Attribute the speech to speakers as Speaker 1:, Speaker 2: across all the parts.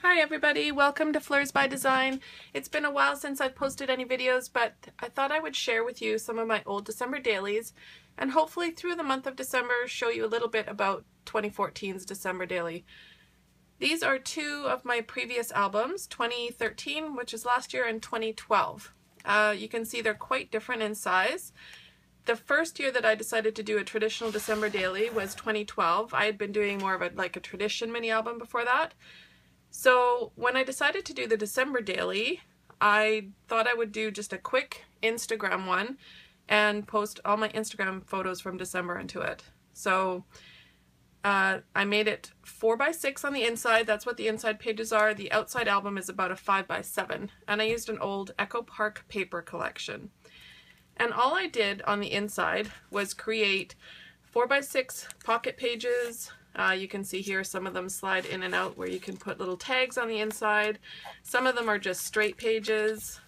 Speaker 1: Hi everybody, welcome to Fleursbydesign. It's been a while since I've posted any videos, but I thought I would share with you some of my old December dailies and hopefully through the month of December show you a little bit about 2014's December daily. These are two of my previous albums, 2013, which is last year, and 2012. You can see they're quite different in size. The first year that I decided to do a traditional December daily was 2012. I had been doing more of a tradition mini album before that. So when I decided to do the December daily, I thought I would do just a quick Instagram one and post all my Instagram photos from December into it. So I made it 4x6 on the inside. That's what the inside pages are. The outside album is about a 5x7, and I used an old Echo Park paper collection. And all I did on the inside was create 4x6 pocket pages. You can see here some of them slide in and out where you can put little tags on the inside. Some of them are just straight pages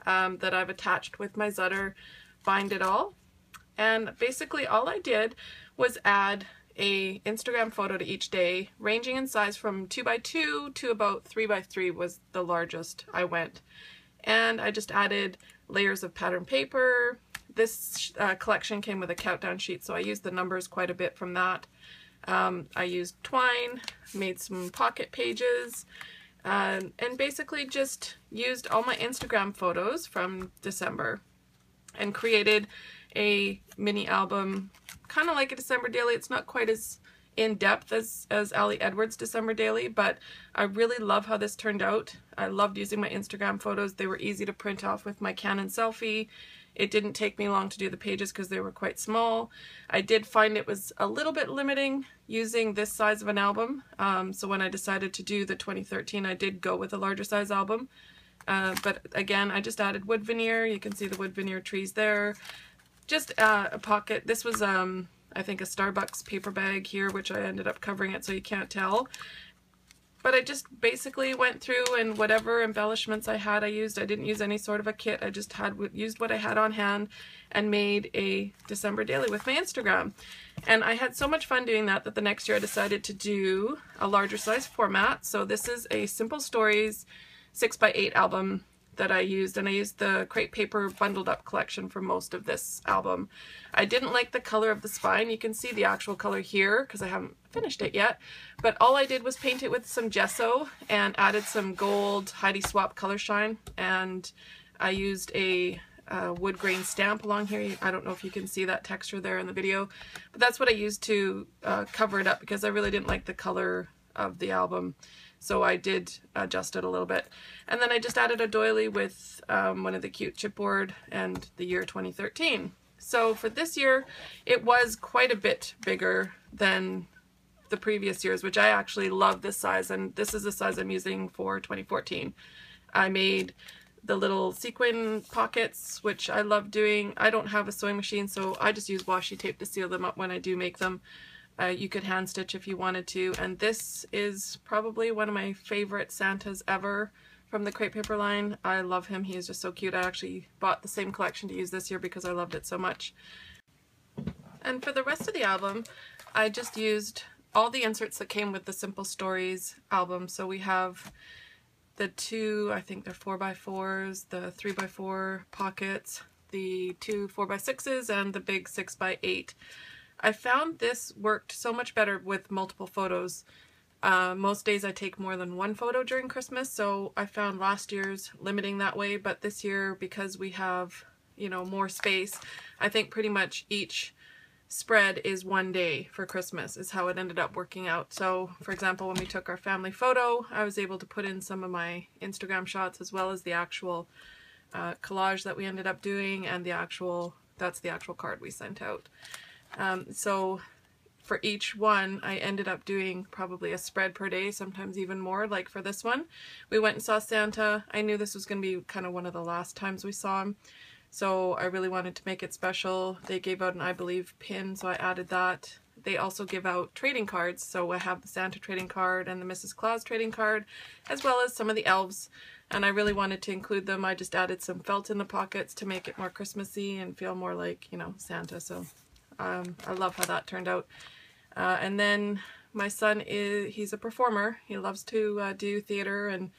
Speaker 1: that I've attached with my Zutter Bind It All. And basically all I did was add a Instagram photo to each day, ranging in size from 2x2 to about 3x3 was the largest I went. And I just added layers of pattern paper. This collection came with a countdown sheet, so I used the numbers quite a bit from that. I used twine, made some pocket pages, and basically just used all my Instagram photos from December and created a mini album, kind of like a December daily. It's not quite as in-depth as Ali Edwards' December daily, but I really love how this turned out. I loved using my Instagram photos. They were easy to print off with my Canon selfie. It didn't take me long to do the pages because they were quite small. I did find it was a little bit limiting using this size of an album. So when I decided to do the 2013, I did go with a larger size album. But again, I just added wood veneer. You can see the wood veneer trees there. Just a pocket. This was, I think, a Starbucks paper bag here, which I ended up covering it so you can't tell. But I just basically went through and whatever embellishments I had I used. I didn't use any sort of a kit. I just used what I had on hand and made a December daily with my Instagram. And I had so much fun doing that that the next year I decided to do a larger size format. So this is a Simple Stories 6x8 album that I used, and I used the crepe paper bundled up collection for most of this album. I didn't like the color of the spine. You can see the actual color here because I haven't finished it yet, but all I did was paint it with some gesso and added some gold Heidi Swapp color shine, and I used a wood grain stamp along here. I don't know if you can see that texture there in the video, but that's what I used to cover it up because I really didn't like the color of the album. So I did adjust it a little bit. And then I just added a doily with one of the cute chipboard and the year 2013. So for this year, it was quite a bit bigger than the previous years, which I actually love this size, and this is the size I'm using for 2014. I made the little sequin pockets, which I love doing. I don't have a sewing machine, so I just use washi tape to seal them up when I do make them. You could hand stitch if you wanted to, and this is probably one of my favorite Santas ever from the crepe paper line. I love him. He is just so cute. I actually bought the same collection to use this year because I loved it so much. And for the rest of the album, I just used all the inserts that came with the Simple Stories album. So we have the two, I think they're 4x4s, the 3x4 pockets, the two 4x6s, and the big 6x8. I found this worked so much better with multiple photos. Most days I take more than one photo during Christmas, so I found last year's limiting that way, but this year, because we have, you know, more space, I think pretty much each spread is one day for Christmas is how it ended up working out. So for example, when we took our family photo, I was able to put in some of my Instagram shots as well as the actual collage that we ended up doing, and that's the actual card we sent out. So for each one, I ended up doing probably a spread per day, sometimes even more. Like for this one, we went and saw Santa. I knew this was going to be kind of one of the last times we saw him, so I really wanted to make it special. They gave out an I Believe pin, so I added that. They also give out trading cards, so I have the Santa trading card and the Mrs. Claus trading card, as well as some of the elves, and I really wanted to include them. I just added some felt in the pockets to make it more Christmassy and feel more like, you know, Santa. So I love how that turned out. And then My son he's a performer. He loves to do theater and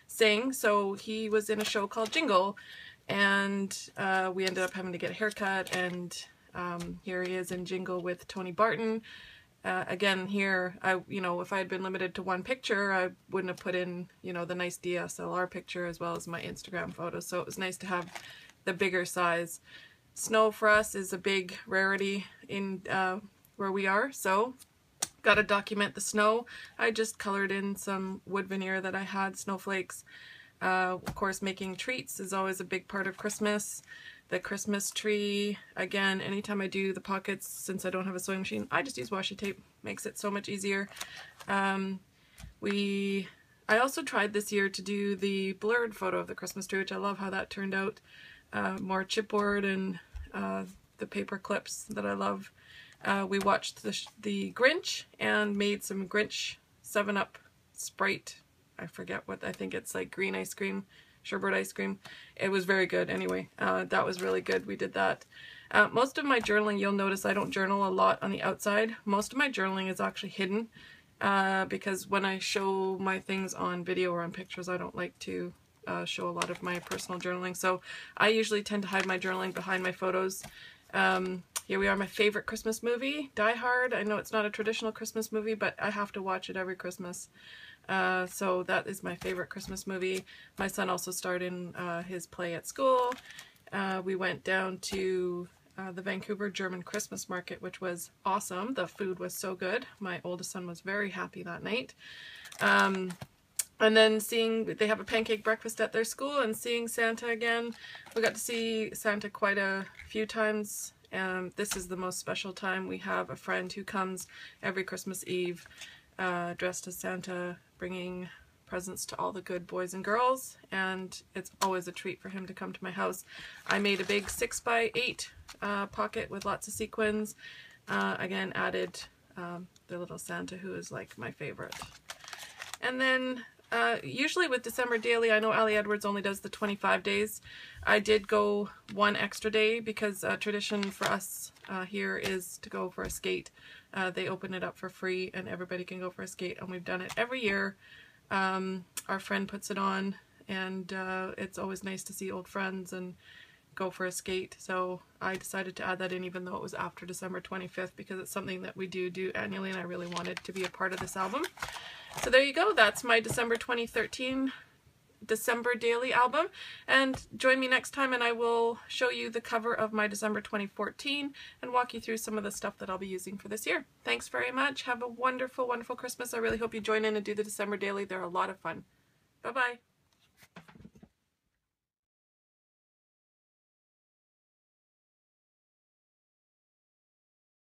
Speaker 1: sing, so he was in a show called Jingle, and we ended up having to get a haircut, and here he is in Jingle with Tony Barton. Again, here, if I had been limited to one picture, I wouldn't have put in, the nice DSLR picture as well as my Instagram photos. So it was nice to have the bigger size. Snow for us is a big rarity in where we are, so got to document the snow. I just colored in some wood veneer that I had, snowflakes. Of course, making treats is always a big part of Christmas. The Christmas tree, again, anytime I do the pockets, since I don't have a sewing machine, I just use washi tape. Makes it so much easier. I also tried this year to do the blurred photo of the Christmas tree, which I love how that turned out. More chipboard and the paper clips that I love. We watched the Grinch and made some Grinch 7-Up Sprite. I forget what, I think it's like green ice cream. Sherbet ice cream. It was very good anyway. That was really good. We did that. Most of my journaling, you'll notice I don't journal a lot on the outside. Most of my journaling is actually hidden because when I show my things on video or on pictures, I don't like to show a lot of my personal journaling. So I usually tend to hide my journaling behind my photos. Here we are, my favorite Christmas movie, Die Hard. I know it's not a traditional Christmas movie, but I have to watch it every Christmas. So that is my favorite Christmas movie. My son also starred in his play at school. We went down to the Vancouver German Christmas market, which was awesome. The food was so good. My oldest son was very happy that night. And then they have a pancake breakfast at their school, and seeing Santa again. We got to see Santa quite a few times. This is the most special time. We have a friend who comes every Christmas Eve dressed as Santa, bringing presents to all the good boys and girls, and it's always a treat for him to come to my house. I made a big 6x8 pocket with lots of sequins. Again, added the little Santa, who is like my favorite. And then usually with December Daily, I know Ali Edwards only does the 25 days. I did go one extra day because tradition for us here is to go for a skate. They open it up for free and everybody can go for a skate, and we've done it every year. Our friend puts it on, and it's always nice to see old friends and go for a skate. So I decided to add that in, even though it was after December 25th, because it's something that we do annually, and I really wanted to be a part of this album. So there you go. That's my December 2013 December Daily album, and join me next time and I will show you the cover of my December 2014 and walk you through some of the stuff that I'll be using for this year. Thanks very much. Have a wonderful, wonderful Christmas. I really hope you join in and do the December Daily. They're a lot of fun. Bye-bye.